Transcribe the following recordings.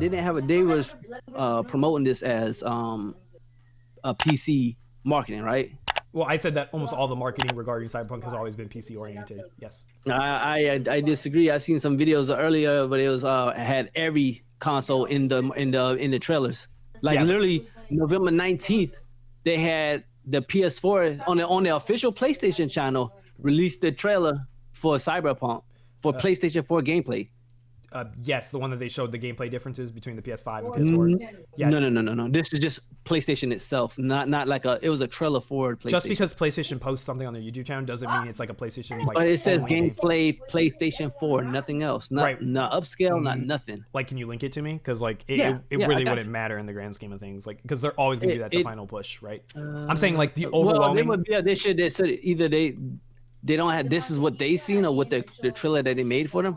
they was promoting this as a PC marketing, right? Well, I said that almost all the marketing regarding Cyberpunk has always been PC oriented. Yes. I disagree. I seen some videos earlier, but it was had every console in the trailers. Like literally November 19th, they had the PS4 on the official PlayStation channel released the trailer for Cyberpunk for PlayStation 4 gameplay. Yes, the one that they showed the gameplay differences between the PS5 and PS4. Yes. No. This is just PlayStation itself, not like it was a trailer for PlayStation. Just because PlayStation posts something on their YouTube channel doesn't mean it's like a PlayStation. Like, but it says gameplay PlayStation 4, nothing else. Not upscale, not nothing. Like, can you link it to me? Because like it really wouldn't matter in the grand scheme of things. Like, because they're always gonna do that the final push, right? I'm saying like the overwhelming. They should. They said either they don't have this is what they seen or what the trailer that they made for them.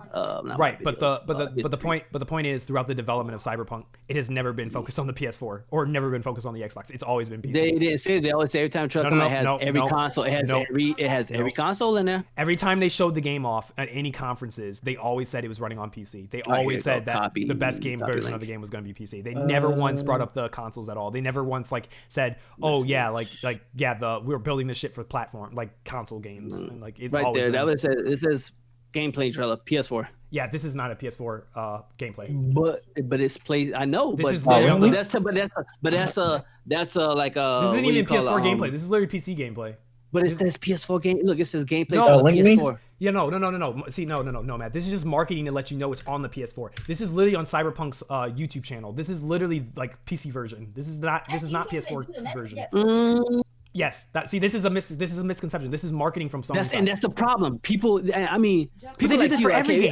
Right, but the point is throughout the development of Cyberpunk, it has never been focused on the PS4 or never been focused on the Xbox. It's always been PC. They didn't say they always say every time a trailer comes, it has every console. It has every console in there. Every time they showed the game off at any conferences, they always said it was running on PC. They always said that the best version of the game was going to be PC. They never once brought up the consoles at all. They never once like said, "Oh yeah, we're building this shit for platform like console games." Like it's right there. That was it says gameplay trailer PS4. Yeah, this is not a PS4 gameplay. But it's play. I know, this but is that's a like a. This isn't even PS4 gameplay. This is literally PC gameplay. But it says PS4 game. Look, it says gameplay. No, PS4. Yeah, no. See, no, Matt. This is just marketing to let you know it's on the PS4. This is literally on Cyberpunk's YouTube channel. This is literally like PC version. This is not PS4 version. Yes, this is a misconception. This is marketing from someone. And that's the problem. People, people like you.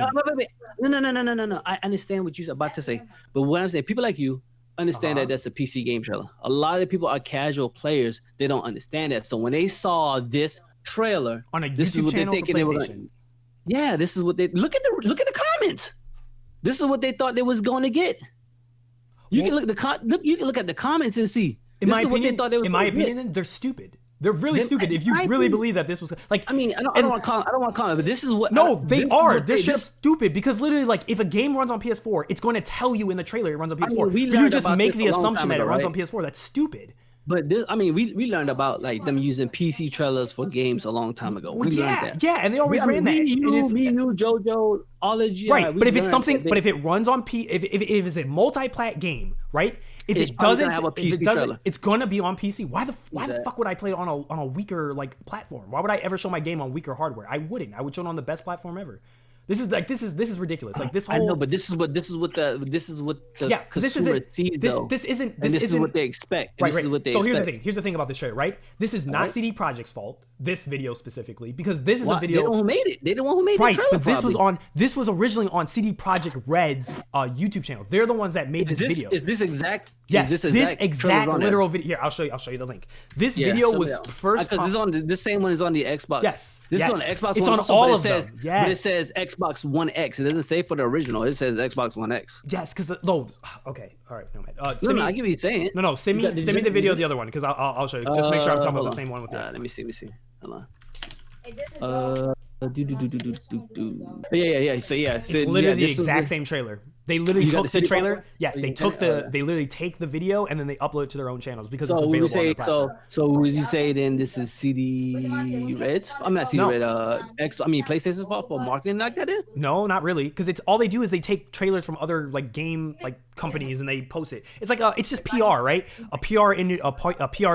No. I understand what you're about to say, but what I'm saying, people like you understand that that's a PC game trailer. A lot of people are casual players. They don't understand that. So when they saw this trailer on a YouTube this is what channel they're thinking they were going. Yeah, this is what they look at the comments. This is what they thought they was going to get. You can look at the comments and see. In my opinion, they're stupid. They're really stupid. If you really believe that this was like, I don't want to comment, but this is what. No, they are. They're just stupid because literally, like, if a game runs on PS4, it's going to tell you in the trailer it runs on PS4. You just make the assumption that it runs on PS4. That's stupid. But this, we learned about like them using PC trailers for games a long time ago. We learned that. Yeah, and they always ran that. Me, you, JoJo, all of you. Right, but if it's something, but if it runs on if it's a multi-plat game, right? If it doesn't have a PC trailer, it's gonna be on PC. Why the fuck would I play it on a weaker like platform? Why would I ever show my game on weaker hardware? I wouldn't. I would show it on the best platform ever. This is ridiculous. Like this whole. I know, but this is what the consumer sees though. This isn't what they expect. Right. This is what they expect. Here's the thing. Here's the thing about this trailer, right? This is not CD Projekt's fault. This video specifically, because this is a video. They're the one who made it. They're the one who made the trailer. But this was originally on CD Projekt Red's YouTube channel. They're the ones that made this video. Is this exact? Yes, this exact literal video. Here, I'll show you the link. This video was first. Because this same one is on the Xbox. Yes. This is on the Xbox it's One. It's on all of them. But it says Xbox One X. It doesn't say for the original. It says Xbox One X. Yes, because okay, all right, Nomad. I get what you're saying. No, send me the video of the other one because I'll show you. Just make sure I'm talking about the same one with you. Let me see. Hold on. Yeah. So it's literally the exact same trailer. They literally took the trailer. Yes, they literally take the video and then they upload it to their own channels because it's available on the platform. So would you say then this is CD Red? I'm not CD Red. PlayStation's fault for marketing like that? No, not really. Because it's all they do is they take trailers from other like game like companies and they post it. It's like it's just PR, right? A PR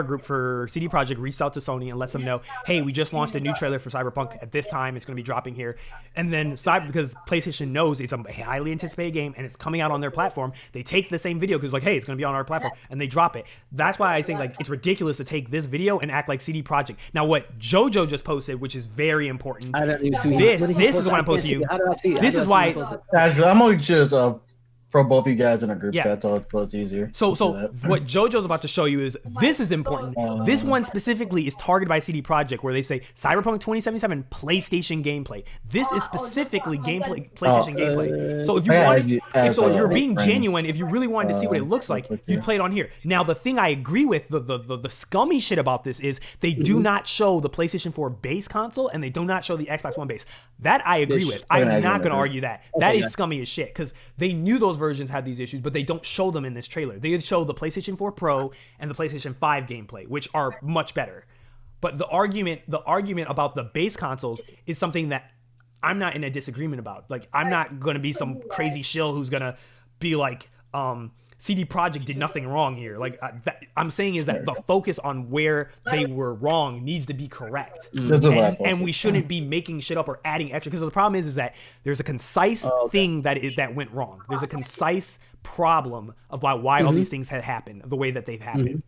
group for CD Projekt reached out to Sony and lets them know, hey, we just launched a new trailer for Cyberpunk at this time. It's going to be dropping here, and then because PlayStation knows it's a highly anticipated game and it's coming out on their platform, they take the same video because like, hey, it's going to be on our platform, and they drop it. That's why I think like it's ridiculous to take this video and act like CD Projekt. Now, what JoJo just posted, which is very important. This is what I'm posting you. How did I see it? This is why. I'm only just for both of you guys in a group chat, so it's easier. So what JoJo's about to show you is this is important. This one specifically is targeted by CD Projekt, where they say Cyberpunk 2077 PlayStation gameplay. This is specifically PlayStation gameplay. So if you're being genuine, if you really wanted to see what it looks like, you'd play it on here. Now the thing I agree with, the scummy shit about this is they do not show the PlayStation 4 base console and they do not show the Xbox One base. That I agree with. I'm not going to argue that. That is scummy as shit because they knew those versions have these issues, but they don't show them in this trailer. They show the PlayStation 4 Pro and the PlayStation 5 gameplay, which are much better. But the argument about the base consoles is something that I'm not in a disagreement about. Like, I'm not going to be some crazy shill who's going to be like, CD Projekt did nothing wrong here. Like, I'm saying is that the focus on where they were wrong needs to be correct. And we shouldn't be making shit up or adding extra. Because the problem is that there's a concise thing that went wrong. There's a concise problem of why all these things had happened the way that they've happened.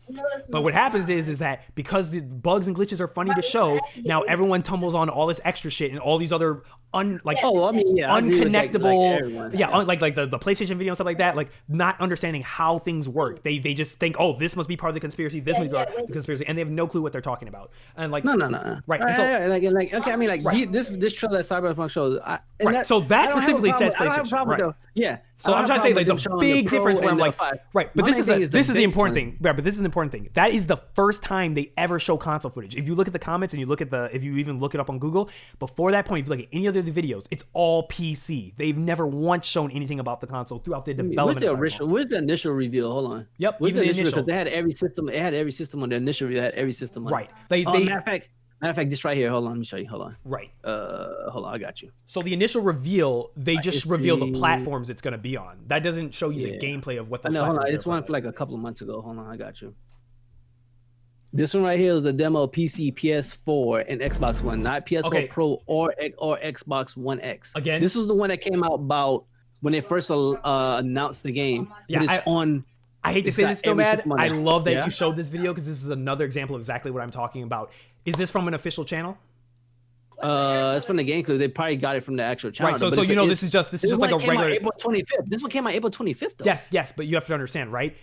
But what happens is that because the bugs and glitches are funny to show, now everyone tumbles on all this extra shit and all these other unconnectable, like the PlayStation video and stuff like that, like not understanding how things work. They just think, oh, this must be part of the conspiracy, this must be part of the conspiracy, and they have no clue what they're talking about. And like, no, right? This trailer that Cyberpunk shows, so that specifically says PlayStation, right? Yeah. So I'm trying to say like the big difference where I'm like, right, but this is the important thing. Right, but this is an important thing. That is the first time they ever show console footage. If you look at the comments and you look at if you even look it up on Google, before that point, if you look at any other videos, it's all PC. They've never once shown anything about the console throughout the development. Where's the initial reveal? Hold on. Yep. Where's the initial? Because they had every system. It had every system on the initial review. It had every system on. Right. Matter of fact, this right here. Hold on, let me show you. Hold on. Right. Hold on, I got you. So the initial reveal, they just reveal the platforms it's going to be on. That doesn't show you the gameplay of what those platforms are. Hold on, it's one for like a couple of months ago. Hold on, I got you. This one right here is the demo PC, PS4, and Xbox One, not PS4 Pro or Xbox One X. Again, this is the one that came out about when they first announced the game. Yeah, it's on. I hate to say this, Knomad. I love that you showed this video because this is another example of exactly what I'm talking about. Is this from an official channel? It's from the game clip. They probably got it from the actual channel. Right. So this is just like a regular. April 25th. This one came out April 25th. Though. Yes. But you have to understand, right?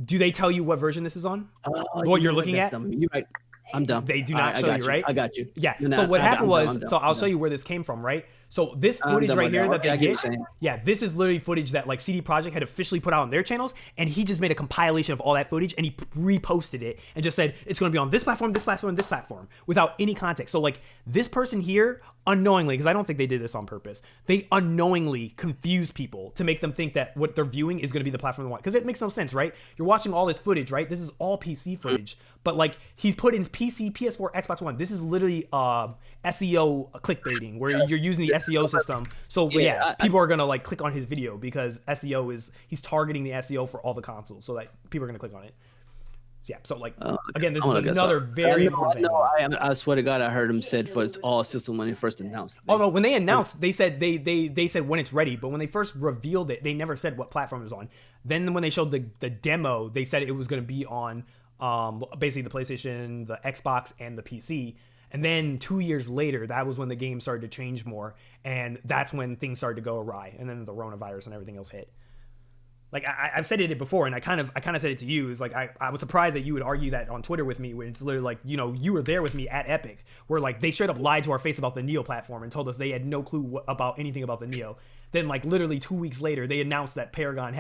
Do they tell you what version this is on? What you're looking at? You're right. I'm done. They do not show you, right? I got you. Yeah. So what happened was, I'll show you where this came from, right? So this footage right here that they get, this is literally footage that like CD Projekt had officially put out on their channels, and he just made a compilation of all that footage and he reposted it and just said it's going to be on this platform, this platform, this platform, without any context. So like this person here unknowingly, because I don't think they did this on purpose, they unknowingly confused people to make them think that what they're viewing is going to be the platform they want. Because it makes no sense, right? You're watching all this footage, right? This is all PC footage, but like he's put in PC, PS4, Xbox One. This is literally SEO clickbaiting where you're using the SEO system. So people are gonna like click on his video because he's targeting the SEO for all the consoles, so that people are gonna click on it. So like again, this is another very important thing. I swear to God, I heard him said for all system when they first announced. Oh no, when they announced, they said they said when it's ready, but when they first revealed it, they never said what platform it was on. Then when they showed the demo, they said it was gonna be on basically the PlayStation, the Xbox, and the PC. And then 2 years later, that was when the game started to change more, and that's when things started to go awry, and then the coronavirus and everything else hit. Like I've said it before, and I kind of said it to you. Is like I was surprised that you would argue that on Twitter with me, when it's literally like, you know, you were there with me at Epic, where like they straight up lied to our face about the Neo platform and told us they had no clue about anything about the Neo. Then like literally 2 weeks later, they announced that Paragon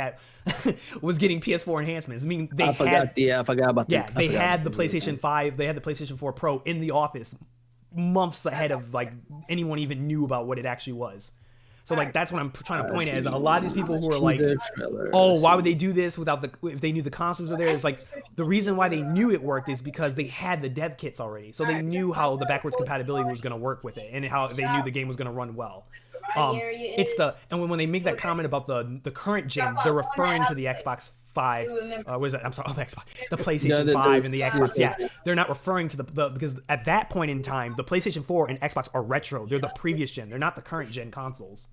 was getting PS4 enhancements. I mean, I forgot about that. Yeah, they had the PlayStation 5, they had the PlayStation 4 Pro in the office months ahead of like anyone even knew about what it actually was. So like that's what I'm trying to point at, is a lot of these people who are like, oh, why would they do this if they knew the consoles were there? It's like the reason why they knew it worked is because they had the dev kits already, so they knew how the backwards compatibility was going to work with it and how they knew the game was going to run well. And when they make that comment about the current gen, they're referring to the Xbox 5. What is that? I'm sorry, the PlayStation 5 and the Xbox. Yeah, they're not referring to the because at that point in time, the PlayStation 4 and Xbox are retro. They're the previous gen. They're not the current gen consoles.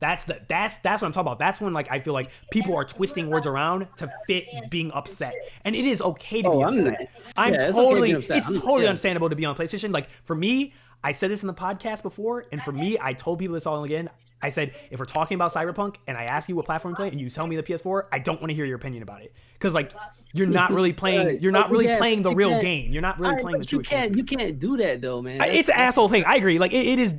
That's what I'm talking about. That's when like I feel like people are twisting words around to fit being upset, and it is okay to be upset. It's totally understandable to be on PlayStation. Like for me, I said this in the podcast before, and for me, I told people this all again. I said, if we're talking about Cyberpunk and I ask you what platform to play and you tell me the PS4, I don't want to hear your opinion about it. Because like you're not really playing. You're not really playing the real game. You're not really playing the true game. You can't do that though, man. It's an asshole thing. I agree. Like it is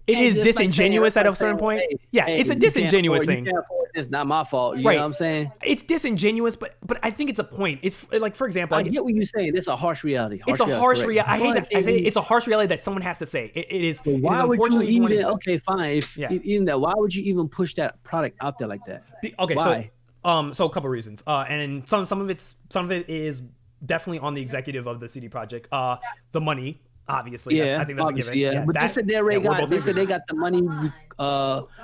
disingenuous at a certain point. Yeah, it's a disingenuous thing. It's not my fault. You know what I'm saying? It's disingenuous, but I think it's a point. It's like, for example, I get what you're saying. It's a harsh reality. It's a harsh reality. I hate that. I say it's a harsh reality that someone has to say. It is. Why would you even? Okay, fine. Even that, why would you even push that product out there like that? Okay, why? So a couple of reasons. And some of it is definitely on the executive of the CD Projekt. The money. Obviously, I think that's a given. Yeah, but they said they got the money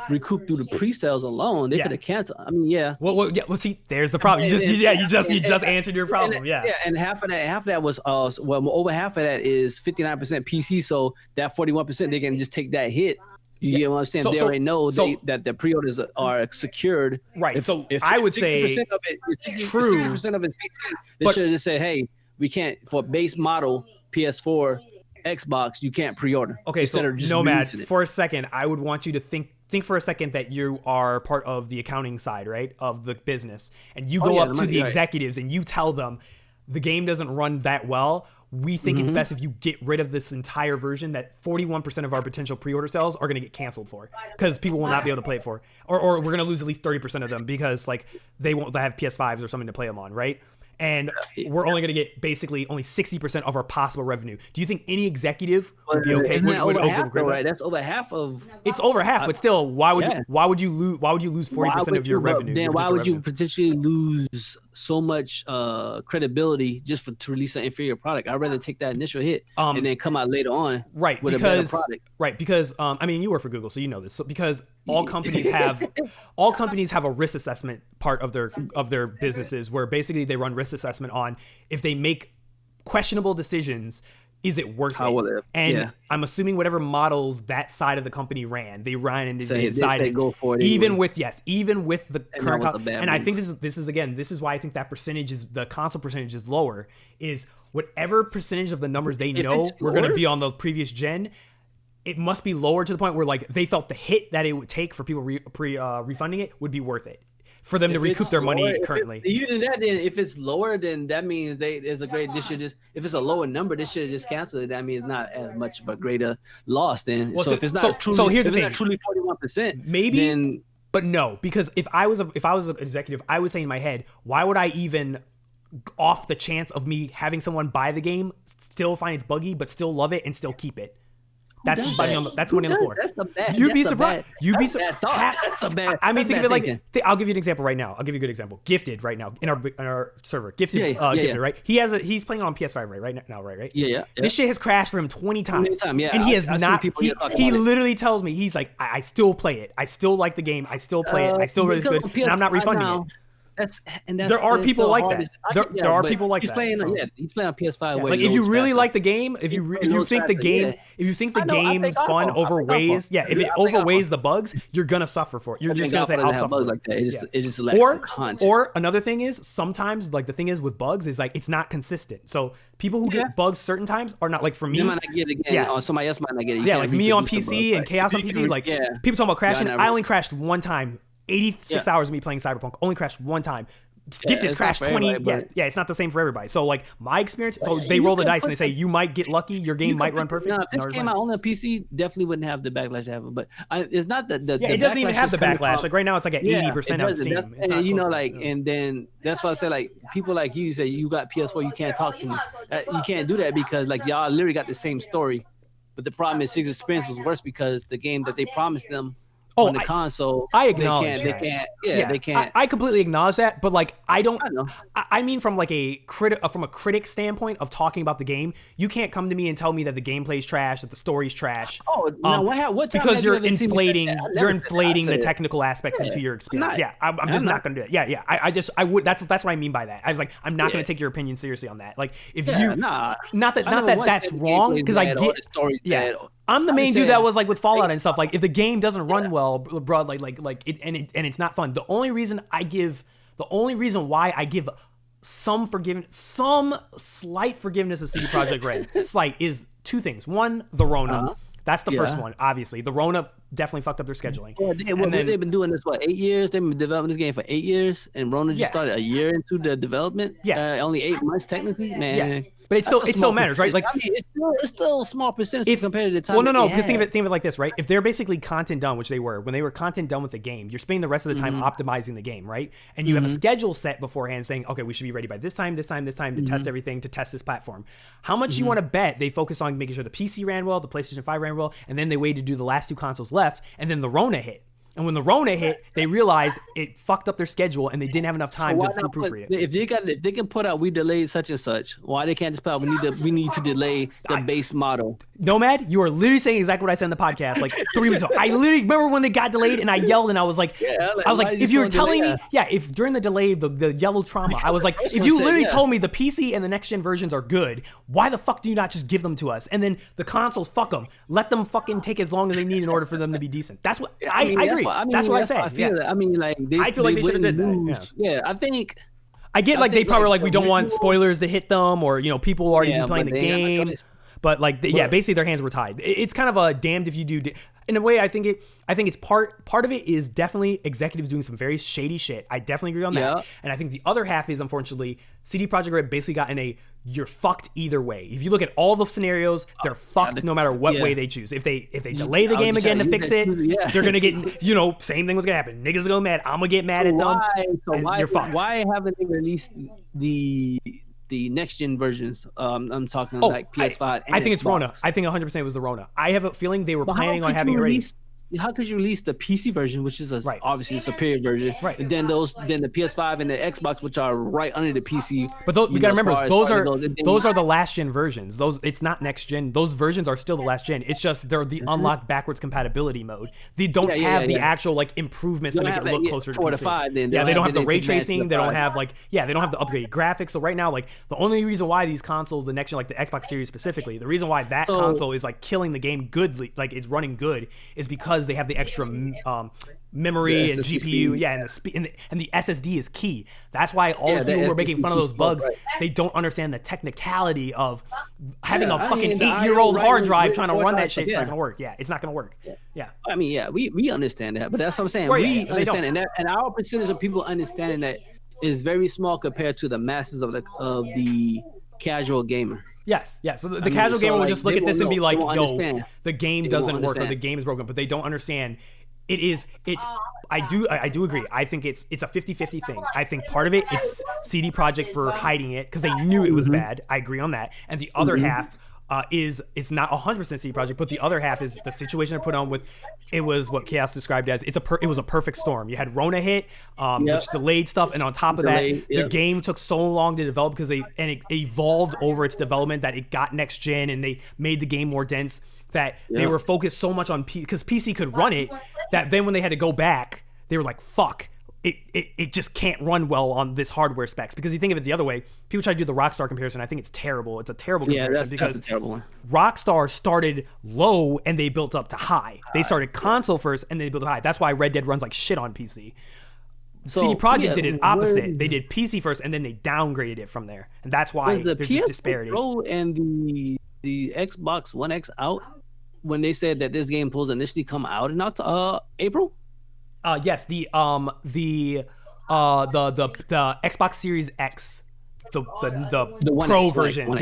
recouped through the pre-sales alone. They could have canceled. I mean, Well, see, there's the problem. You just answered your problem. And half of that was over half of that is 59% PC. So that 41% they can just take that hit. You get what I'm saying? They already know that the pre-orders are secured. Right. If I would say 60% of it, 60% of it PC, they should have just said, hey, we can't for base model PS4. Xbox, you can't pre-order. Okay, so Nomad, for a second, I would want you to think for a second that you are part of the accounting side, right, of the business, and you go up to the executives and you tell them the game doesn't run that well. We think it's best if you get rid of this entire version that 41% of our potential pre-order sales are going to get canceled for because people will not be able to play it for, or we're going to lose at least 30% of them because like they won't have PS5s or something to play them on, right? And we're only going to get basically only 60% of our possible revenue. Do you think any executive would be okay? Right? That's over half of. It's over half, but still, why would you lose 40% of your revenue? Then why would you potentially lose so much credibility just to release an inferior product? I'd rather take that initial hit and then come out later on with a better product. Right, because I mean, you work for Google, so you know this. So because all companies have a risk assessment part of their businesses where basically they run risk assessment on if they make questionable decisions, is it worth it? And I'm assuming whatever models that side of the company ran, they decided go for it even with the current and I think this is why I think that the console percentage is lower, is whatever percentage of the numbers they know we're going to be on the previous gen, it must be lower to the point where like they felt the hit that it would take for people refunding it would be worth it for them to recoup their money currently. Even that, then if it's lower, then that means there's a great. This should just, if it's a lower number, this should just cancel it. That means it's not as much of a greater loss. Then if it's not truly, so here's the thing. Not truly 41%, maybe. Then, but no, because if I was an executive, I would say in my head, why would I even off the chance of me having someone buy the game, still find it's buggy, but still love it and still keep it? That's money on the floor. That's a bad. You'd be surprised. That's a bad. I mean, think of it like I'll give you an example right now. I'll give you a good example. Gifted right now in our server. Gifted, right? He's playing on PS5 right now, right? Yeah. This shit has crashed for him 20 times. And he has not. He literally tells me, he's like, I still play it. I still like the game. I still play it. I still really good. And I'm not refunding it. There are people like that. There are people like that. He's playing on PS5. Like if you really like the game, if you think the game's fun overweighs, if it overweighs the bugs, you're gonna suffer for it. You're just gonna say I'll suffer. Like that. It just lacks or another thing is sometimes like the thing is with bugs is like it's not consistent. So people who get bugs certain times are not like for me. You might not get it again. Or somebody else might not get it. Like me on PC and Chaos on PC. Like people talking about crashing. I only crashed one time. 86 hours of me playing Cyberpunk. Only crashed one time. Gifted crashed 20. It's not the same for everybody. So like my experience. So they roll the dice and they say you might get lucky. Your game might run perfect. No, if this came out on a PC, definitely wouldn't have the backlash have. But it's not the it doesn't even have the backlash. Like right now, it's like at 80% on Steam. And you know, like, and then that's why I say like people like you say you got PS4, you can't talk to me. You can't do that because like y'all literally got the same story. But the problem is Sig's experience was worse because the game that they promised them. On the console, I acknowledge they can't. I completely acknowledge that, but like I don't. I mean, from like a critic standpoint of talking about the game, you can't come to me and tell me that the gameplay's trash, that the story's trash. What because you're inflating the technical aspects into your experience. I'm just not going to do it. I would. That's what I mean by that. I was like, I'm not going to take your opinion seriously on that. Like if you not that that's wrong because I get I'm the main dude that was like with Fallout and stuff. Like if the game doesn't run well, bro, like it and it's not fun. The only reason why I give some slight forgiveness of CD Projekt Red, slight, is two things. One, the Rona. That's the first one, obviously. The Rona definitely fucked up their scheduling. They've been doing this 8 years? They've been developing this game for 8 years, and Rona just started a year into the development. Only 8 months technically, man. Yeah. But it still matters, right? Like, I mean, it's still a small percentage compared to the time. Well, no, because think of it like this, right? If they're basically content done, which they were, when they were content done with the game, you're spending the rest of the time optimizing the game, right? And you have a schedule set beforehand saying, okay, we should be ready by this time to test everything, to test this platform. How much you want to bet they focus on making sure the PC ran well, the PlayStation 5 ran well, and then they waited to do the last 2 consoles left, and then the Rona hit. And when the Rona hit, they realized it fucked up their schedule, and they didn't have enough time to proofread it. If they can put out, we delayed such and such, why they can't just put out, we need to delay the base model? Nomad, you are literally saying exactly what I said in the podcast like 3 weeks ago. I literally remember when they got delayed, and I yelled, and I was like, if you were telling me, if during the delay, the yellow trauma, I was like, if you literally told me the PC and the next gen versions are good, why the fuck do you not just give them to us? And then the consoles, fuck them, let them fucking take as long as they need in order for them to be decent. That's what I agree. That's what I said. I feel like I feel like they should have did that. Yeah, I think. I get like they probably were like, we don't want spoilers to hit them, or people already be playing the game. But basically their hands were tied. It's kind of a damned if you do. In a way, I think it's part of it is definitely executives doing some very shady shit. I definitely agree on that. And I think the other half is, unfortunately, CD Projekt Red basically got in you're fucked either way. If you look at all the scenarios, they're fucked no matter what way they choose. If they delay the game again to fix it, they're gonna get same thing was gonna happen. Niggas go mad. I'm gonna get mad at them. You're fucked. Why haven't they released the next gen versions? I'm talking like PS5. I think it's Rona. I think 100% it was the Rona. I have a feeling they were planning on having it ready. How could you release the PC version, which is obviously a superior version, and then the PS5 and the Xbox, which are right under the PC? But we gotta remember, those are the last gen versions. It's not next gen. Those versions are still the last gen. It's just they're the unlocked backwards compatibility mode. They don't have the actual improvements to make it look closer to 4 to 5. Then they don't have the ray tracing. They don't have they don't have the upgraded graphics. So right now, the only reason why these consoles, the next gen, the Xbox Series specifically, the reason why that console is killing the game goodly, it's running good, is because they have the extra memory and GPU, and the SSD is key. That's why all the people who are making fun of those bugs, they don't understand the technicality of having a fucking 8-year-old hard drive trying to run that shit. It's not gonna work. It's not gonna work. I mean, we understand that, but that's what I'm saying. We understand it, and our percentage of people understanding that is very small compared to the masses of the casual gamer. Yes. So the casual gamer will just look at this and be like, yo, the game doesn't work, or the game is broken, but they don't understand. I do agree. I think it's a 50-50 thing. I think part of it's CD Projekt for hiding it because they knew it was bad. I agree on that. And the other half is it's not 100% CD Projekt, but the other half is the situation they're put on with. It was what Chaos described as it was a perfect storm. You had Rona hit, which delayed stuff, and on top of that, the game took so long to develop because it evolved over its development that it got next gen, and they made the game more dense. That they were focused so much on because PC could run it, that then when they had to go back, they were like, fuck. It just can't run well on this hardware specs, because you think of it the other way. People try to do the Rockstar comparison. I think it's terrible. It's a terrible comparison because that's a terrible one. Rockstar started low and they built up to high. They started console first and they built high. That's why Red Dead runs like shit on PC. CD Projekt did it opposite. They did PC first and then they downgraded it from there, and that's why there's this disparity. Pro and the Xbox One X out when they said that this game supposed to initially come out in April. Yes, the Xbox Series X, the Pro versions,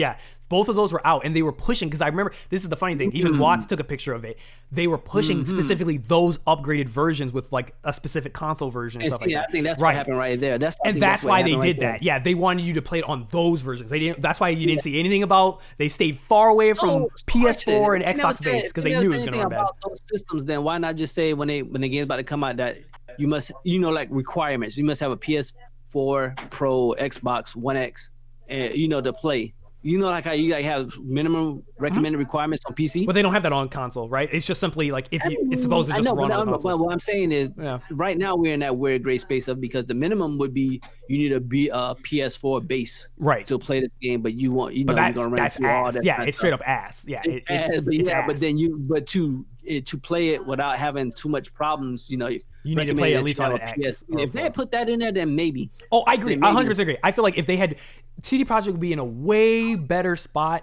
both of those were out, and they were pushing, because I remember, this is the funny thing, even Watts took a picture of it. They were pushing specifically those upgraded versions with like a specific console version and stuff like that. I think that's what happened right there. That's why they did that. Yeah, they wanted you to play it on those versions. They didn't. That's why you didn't see anything about. They stayed far away from PS4 and Xbox base because they knew it was going to run bad. Those systems, then why not just say when the game's about to come out that you must, like requirements. You must have a PS4 Pro, Xbox One X, and to play. Like how you have minimum recommended requirements on PC. But they don't have that on console, right? It's just simply like it's supposed to just run on consoles. What I'm saying is, right now we're in that weird gray space of, because the minimum would be you need to be a PS4 base, right, to play this game. But you want, you're gonna run into all that. Yeah, it's straight up ass. Yeah, it's ass. But then to play it without having too much problems, you need to play at least on an X. If they put that in there, then maybe. Oh, I agree. 100% agree. I feel like if they had, CD Projekt would be in a way better spot,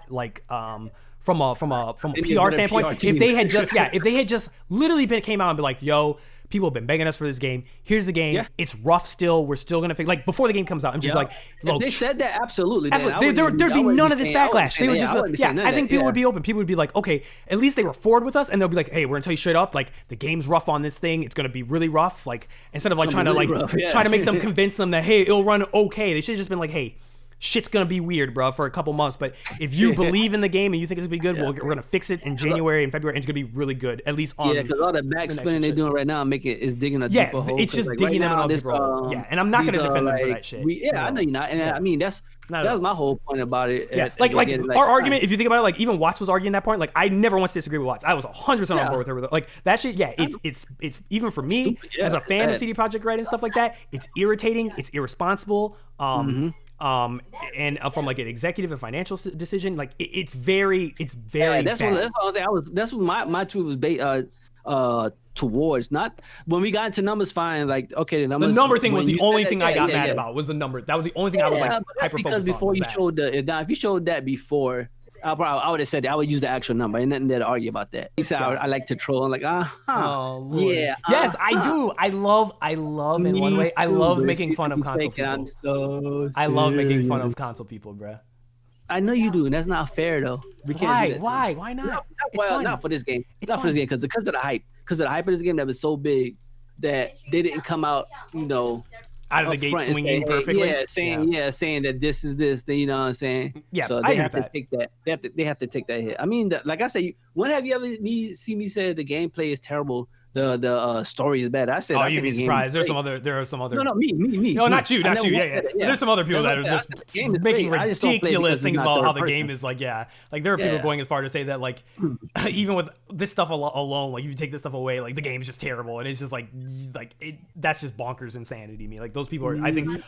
from a They need a PR better standpoint. PR team. If they had just literally came out and be like, yo, people have been begging us for this game. Here's the game. Yeah. It's rough still. We're still gonna fix, like, before the game comes out. I'm just like, if look, they said that, absolutely. there'd be none of this backlash. They would just, I think people would be open. People would be like, okay, at least they were forward with us, and they'll be like, hey, we're gonna tell you straight up, like, the game's rough on this thing. It's gonna be really rough. Like, instead of like trying to make them convince them that, hey, it'll run okay. They should have just been like, hey, shit's gonna be weird, bro, for a couple months. But if you believe in the game and you think it's gonna be good, we're gonna fix it in January and February, and it's gonna be really good. At least on because all the backspinning they're doing right now is digging a deeper hole. It's just digging them in a deeper hole. And I'm not gonna defend them for that shit. I know you're not, and I mean that was my whole point about it. Our argument, if you think about it, like even Watts was arguing that point. Like I never once disagree with Watts. I was 100% on board with her. Like that shit. Yeah, it's even for me as a fan of CD Projekt Red and stuff like that. It's irritating. It's irresponsible. And from like an executive and financial decision, like it's very that's bad. That's what my tweet was based towards. Not when we got into numbers, fine. Like okay, the numbers. The number thing was the only thing I got mad about was the number. That was the only thing I was like hyper focused on. Because before you showed if you showed that before, I would have said that. I would use the actual number. Ain't nothing there to argue about that. He said I like to troll. I'm like, yeah. Yes, I do. I love in one way. I love making fun of console people. I'm so serious. I love making fun of console people, bro. I know you do, and that's not fair though. We can't do that. Why not? Not for this game. Not for this game, because of the hype. Because of the hype of this game that was so big that they didn't come out, out of the gate swinging perfectly. Saying that this is this. You know what I'm saying? Yeah, so they have to take that. They have to take that hit. I mean, like I said, when have you ever see me say the gameplay is terrible? The story is bad. I said, oh, you'd be surprised. There are some other. No, me. No, not you. Yeah. There's some other people that are just making ridiculous things about how the game is like. Yeah, like there are people going as far to say that like, even with this stuff alone, like if you take this stuff away, like the game's just terrible, and it's just like that's just bonkers insanity to me. Like those people are. I think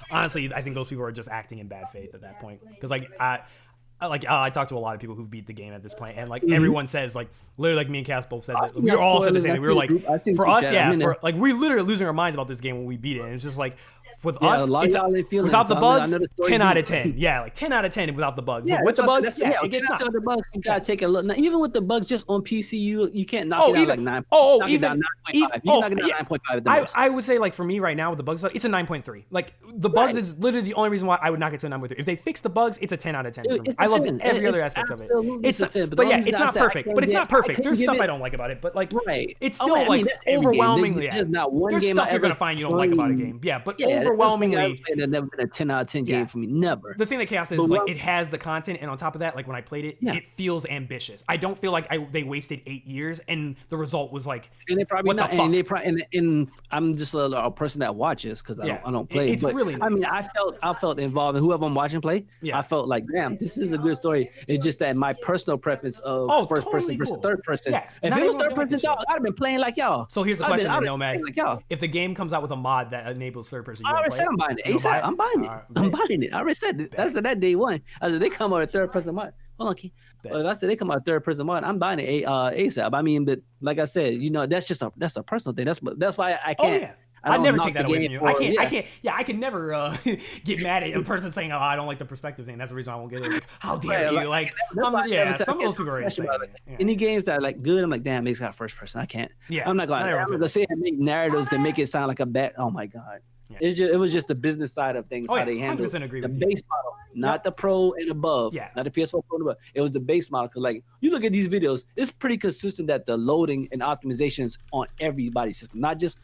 those people are just acting in bad faith at that point. Because I talked to a lot of people who've beat the game at this point, and like everyone says, like literally, like me and Cass both said that we all said the same thing. We were like, for us, we're literally losing our minds about this game when we beat it, and it's just like with us, without the bugs, 10 out of 10. Yeah, like 10 out of 10 without the bugs. Yeah, with the bugs, it gets knocked. The bugs, you gotta take a look. Now, even with the bugs, just on PC, you can't knock it down like 9. Even 9.5. You knock it down 9.5. I would say like for me right now with the bugs, it's a 9.3. Like the bugs is literally the only reason why I would knock it to a 9.3. If they fix the bugs, it's a 10 out of 10 for me. I love every other aspect of it. It's not perfect. But it's not perfect. There's stuff I don't like about it, but like it's still like overwhelmingly. There's stuff you're gonna find you don't like about a game. Yeah, but overwhelmingly. There's never been a 10 out of 10 game for me. Never. The thing that Chaos is like it has the content, and on top of that, like when I played it, it feels ambitious. I don't feel like they wasted 8 years, and the result was like. And they probably not. And they probably and I'm just a person that watches because I don't play. It's really nice. I mean, I felt involved in whoever I'm watching play. Yeah. I felt like, damn, this is a good story. It's just that my personal preference of first person versus third person. Yeah. If it was third person, I'd have been playing like y'all. So here's the question, Nomad. If the game comes out with a mod that enables third person, I already said I'm buying it. I'm buying it. I'm buying it. I already said it. That's that day one. I said they come out a third person mod. Hold on, Key. I said they come out a third person mod. I'm buying it ASAP. I mean, but like I said, that's a personal thing. That's why I can't. Oh, yeah. I'd never take that away from you. I can never get mad at a person saying, "Oh, I don't like the perspective thing." That's the reason I won't get it. Like, how dare you? Some of those people are insane. Any games that are like good, I'm like, damn, it's got first person. I can't. Yeah, I'm not gonna say and make narratives that make it sound like a bad. Oh my god. Yeah. It was just the business side of things, how they handle the base model, not the pro and above, not the PS4 Pro and above. It was the base model. Because like you look at these videos, it's pretty consistent that the loading and optimizations on everybody's system, not just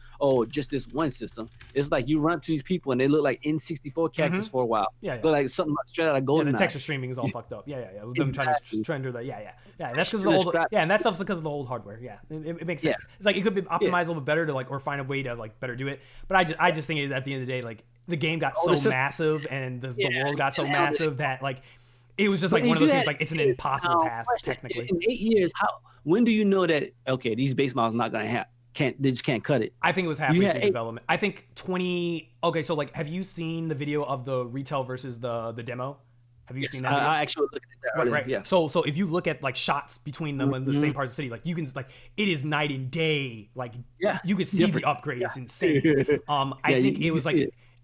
just this one system. It's like you run up to these people and they look like N64 characters for a while. Look like something straight out of GoldenEye. The texture streaming is all fucked up. With them trying to do that. That's because of the old. And that stuff's because of the old hardware. It makes sense. It's like it could be optimized a little bit better to like or find a way to like better do it. But I just think at the end of the day, like the game got so massive and the world got so massive that like it was just like one of those things. Like it's an impossible task technically. In 8 years, when do you know that these base models not gonna they just can't cut it? I think it was halfway through development. I think 20. Okay, so like, have you seen the video of the retail versus the demo? Have you seen that video? I actually looked at that. Right. Yeah. So if you look at like shots between them in the same parts of the city, like you can like it is night and day. Like you can see the upgrade is insane.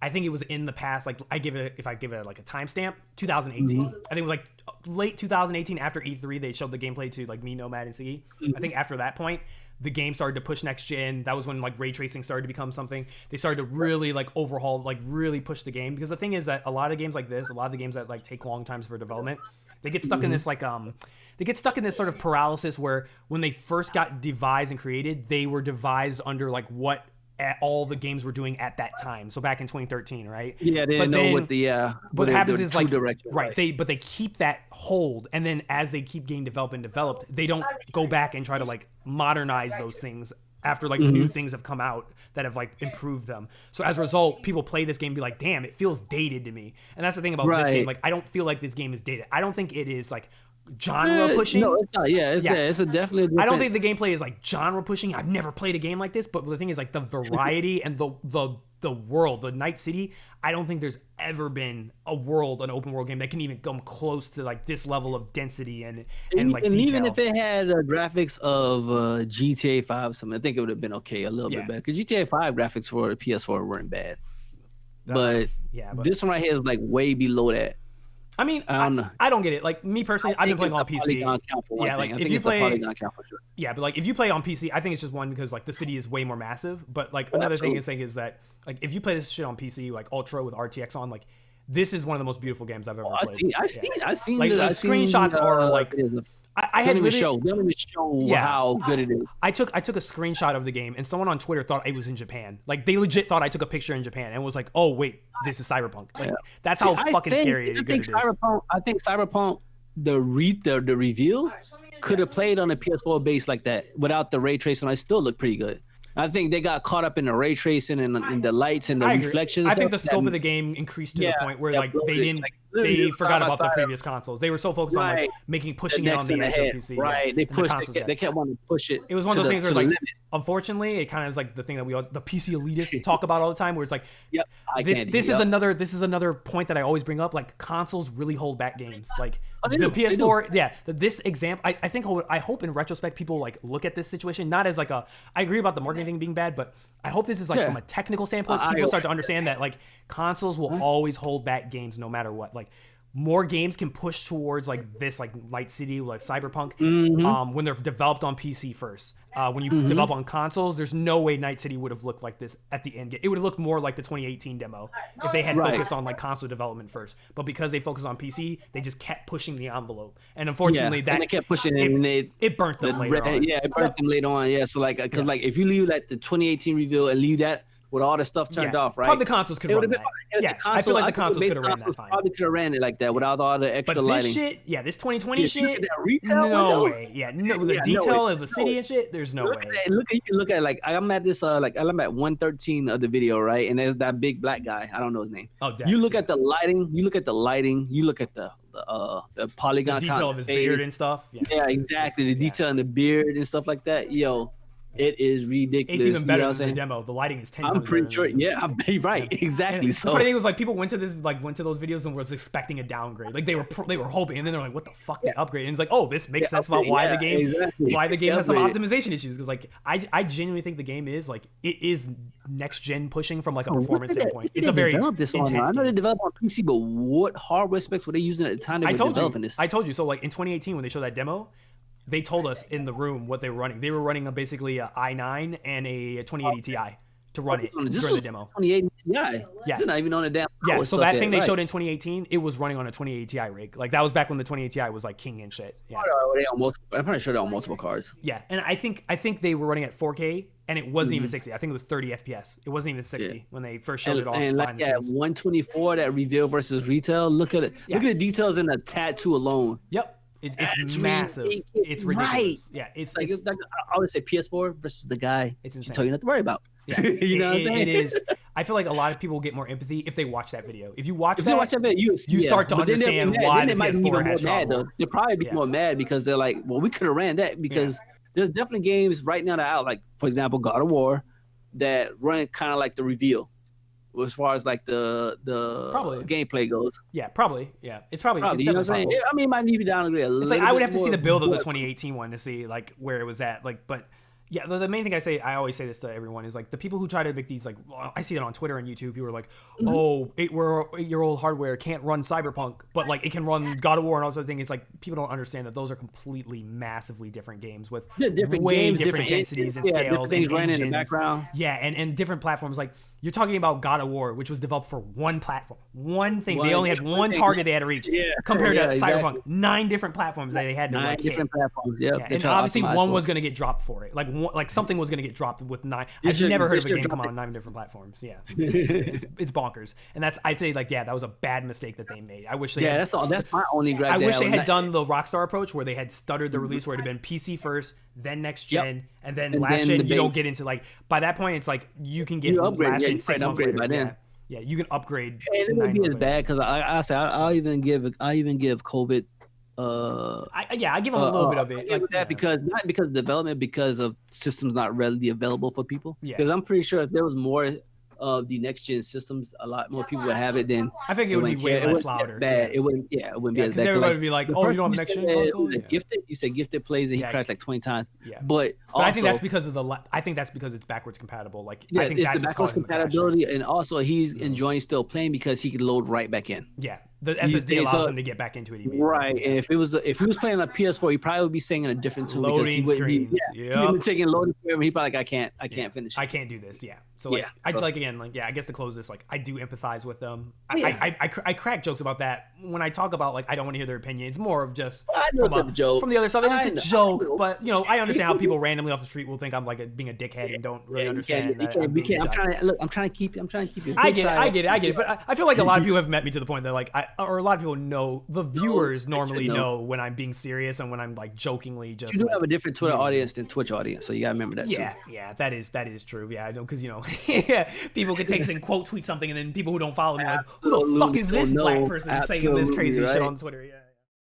I think it was in the past. Like if I give it like a timestamp, 2018. I think it was like late 2018 after E3, they showed the gameplay to like me, Nomad, and Siggy. I think after that point, the game started to push next gen. That was when like ray tracing started to become something. They started to really like overhaul, like really push the game. Because the thing is that a lot of games like this, a lot of the games that like take long times for development, they get stuck in this like they get stuck in this sort of paralysis where when they first got devised and created, they were devised under like what all the games were doing at that time. So back in 2013, right? Yeah, they didn't know what the what happens is like direction, right. They keep that hold, and then as they keep getting developed, they don't go back and try to like modernize those things after like new things have come out that have like improved them. So as a result, people play this game and be like, damn, it feels dated to me. And that's the thing about this game. Like, I don't feel like this game is dated. I don't think it is like genre pushing. No, it's not. Yeah, it's a definitely different. I don't think the gameplay is like genre pushing. I've never played a game like this, but the thing is like the variety and the world, the Night City. I don't think there's ever been an open world game that can even come close to like this level of density and like detail. Even if it had graphics of GTA 5 or something, I think it would have been okay, a little bit better. Because GTA 5 graphics for the PS4 weren't bad, but this one right here is like way below that. I mean, I don't get it. Like me personally, I've been playing on PC. Yeah, like if you play, for sure. Yeah, but like if you play on PC, I think it's just one because like the city is way more massive. But like another thing is that like if you play this shit on PC, like Ultra with RTX on, like this is one of the most beautiful games I've ever played. I've seen like the screenshots are like. I had don't even show how good it is. I took a screenshot of the game, and someone on Twitter thought it was in Japan. Like they legit thought I took a picture in Japan, and was like, "Oh wait, this is Cyberpunk." Like that's how fucking scary it is. I think Cyberpunk, the reveal, could have played on a PS4 base like that without the ray tracing. I still look pretty good. I think they got caught up in the ray tracing and the lights and the reflections. I think the scope of the game increased to the point where like they forgot about the previous consoles. They were so focused on like pushing it on the edge of PC. Right, they kept wanting to push it. It was one of those things where like, unfortunately, it kind of is like the thing that the PC elitists talk about all the time, where it's like, this is another point that I always bring up. Like consoles really hold back games. Like the PS4, this example. I hope in retrospect people like look at this situation not as like I agree about the marketing thing being bad, but I hope this is like from a technical standpoint, people start to understand that like consoles will always hold back games no matter what. Like more games can push towards like this, like Night City, like Cyberpunk, when they're developed on PC first. When you develop on consoles, there's no way Night City would have looked like this at the end. It would have looked more like the 2018 demo if they had focused on like console development first. But because they focused on PC, they just kept pushing the envelope. And unfortunately, they kept pushing it. It burnt them later on. Yeah, it burnt them later on. Yeah, so like, because like if you leave like the 2018 reveal and leave that with all the stuff turned off, right? Probably the consoles could have run that. I feel like the consoles could have ran that fine. Probably could have ran it like that without all the extra lighting. But this shit, this 2020 shit, no way. Yeah, no, the detail of the city and shit, there's no way. Look at like I'm at this I'm at 113 of the video, right? And there's that big black guy. I don't know his name. Oh, Dex, you look at the lighting. You look at the polygon the detail of his beard and stuff. Yeah, exactly. The detail in the beard and stuff like that. Yo. It is ridiculous. It's even better than the demo. The lighting is 10 times I'm pretty better sure. Yeah, I'm right. Exactly. So the funny thing was like people went to those videos and was expecting a downgrade. Like they were hoping, and then they're like, "What the fuck?" They upgrade, and it's like, "Oh, this makes sense about why the game has some optimization issues." Because like I genuinely think the game is like it is next gen pushing from like a performance standpoint. It's a very intense game. I know they developed on PC, but what hardware specs were they using at the time they were developing this? I told you. So like in 2018 when they showed that demo, they told us in the room what they were running. They were running basically a i9 and a 2080 Ti to run it during the demo. 2080 Ti? Yes. It's not even on the damn. Yeah, so that thing they showed in 2018, it was running on a 2080 Ti rig. Like that was back when the 2080 Ti was like king and shit. Yeah. I'm pretty sure they're on multiple cards. Yeah, and I think they were running at 4K, and it wasn't even 60. I think it was 30 FPS. It wasn't even 60 when they first showed it off. And like 124, that reveal versus retail. Look at it. Yeah. Look at the details in the tattoo alone. Yep. It's massive. It's ridiculous. Right. Yeah, it's like I always say PS4 versus the guy. It's insane. Tell you not to worry about. Yeah, you know what I'm saying? It is. I feel like a lot of people get more empathy if they watch that video. If you watch that video, you start to understand why the PS4 has trouble. They'll probably be more mad because they're like, well, we could have ran that because there's definitely games right now that are out, like for example, God of War, that run kind of like the reveal. As far as like the gameplay goes, probably, it's probably you know what I'm saying? I mean, it might need to be downgrade a little. It's like I would have to see the build of the 2018 one to see like where it was at, like, but Yeah, the main thing I always say this to everyone is like the people who try to make these like I see it on Twitter and YouTube. People are like, oh, 8-year-old hardware can't run Cyberpunk, but like it can run God of War and all sorts of things. It's like people don't understand that those are completely massively different games with different way games, different densities and different scales things and running engines. in the background. Yeah, and different platforms. Like you're talking about God of War, which was developed for one platform, one thing. They only had one target they had to reach. Compared to Cyberpunk, 9 different platforms that they had to 9 different platforms. Yep. Yeah, and obviously one was going to get dropped for it. Like something was going to get dropped with 9. I've never heard of a game come out on 9 different platforms. Yeah, it's bonkers. And I'd say like that was a bad mistake that they made. I wish they that's my only gripe. I wish they had done the Rockstar approach where they had stuttered the release, where it had been PC first, then next gen, and then last gen. You don't get into like by that point it's like you can get last gen 6 months later. By then. Yeah, you can upgrade. And it wouldn't be as bad because I'll even give COVID. I give them a little bit of it. Like that because not because of development, because of systems not readily available for people. Because I'm pretty sure if there was more of the next gen systems, a lot more people would have it. Then I think it would be way less louder. Bad. It wouldn't. Yeah, it wouldn't be as bad. Because everybody would be like, "Oh, you don't have next gen console." Gifted. You said Gifted plays and he crashed like 20 times. Yeah, but also, I think that's because of I think that's because it's backwards compatible. Like I think it's that's the backwards compatibility, and also he's enjoying still playing because he could load right back in. Yeah. The SSD allows him to get back into it immediately. Right, and if he was playing on PS4, he probably would be singing a different tune. Loading screens. He would be taking loading forever. He probably like, I can't finish it. I can't do this. Yeah. So like, I guess to close this, like I do empathize with them. I crack jokes about that when I talk about like I don't want to hear their opinion. It's more of just from the other side. And it's a joke, but I understand how people randomly off the street will think I'm like being a dickhead and don't really understand. I'm trying to keep you. I get it. But I feel like a lot of people have met me to the point that like or a lot of people know, the viewers normally know when I'm being serious and when I'm like jokingly just. You do have a different Twitter audience than Twitch audience, so you gotta remember that too. Yeah, that is true. Yeah, I know, because people could take and quote tweet something, and then people who don't follow me like, who the fuck is this black person saying this crazy shit on Twitter? Yeah.